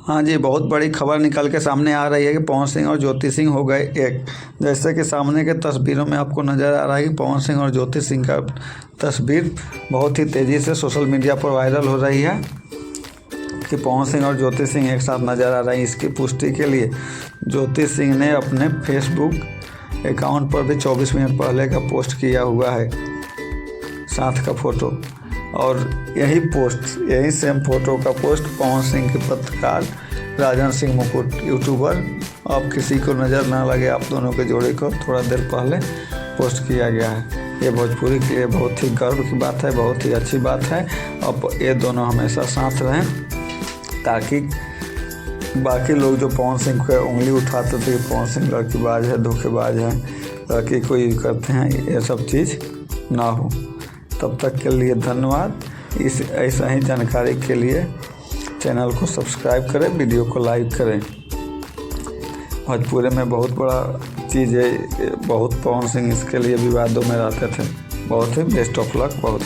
हाँ जी, बहुत बड़ी खबर निकल के सामने आ रही है कि पवन सिंह और ज्योति सिंह हो गए एक। जैसे कि सामने के तस्वीरों में आपको नज़र आ रहा है कि पवन सिंह और ज्योति सिंह का तस्वीर बहुत ही तेज़ी से सोशल मीडिया पर वायरल हो रही है कि पवन सिंह और ज्योति सिंह एक साथ नज़र आ रहे हैं। इसकी पुष्टि के लिए ज्योति सिंह ने अपने फेसबुक अकाउंट पर भी 24 मिनट पहले का पोस्ट किया हुआ है, साथ का फ़ोटो। और यही सेम फ़ोटो का पोस्ट पवन सिंह के पत्रकार राजन सिंह मुकुट यूट्यूबर, अब किसी को नज़र ना लगे आप दोनों के जोड़े को, थोड़ा देर पहले पोस्ट किया गया है। ये भोजपुरी के लिए बहुत ही गर्व की बात है, बहुत ही अच्छी बात है। अब ये दोनों हमेशा साथ रहें ताकि बाकी लोग जो पवन सिंह को उंगली उठाते थे कि पवन सिंह लड़कीबाज है, धोखेबाज है, लड़की को यूज करते हैं, ये सब चीज़ ना हो। तब तक के लिए धन्यवाद। ऐसा ही जानकारी के लिए चैनल को सब्सक्राइब करें, वीडियो को लाइक करें। भोजपुरी में बहुत बड़ा चीज़ है, बहुत पवन सिंह इसके लिए विवादों में रहते थे। बहुत ही बेस्ट ऑफ लक। बहुत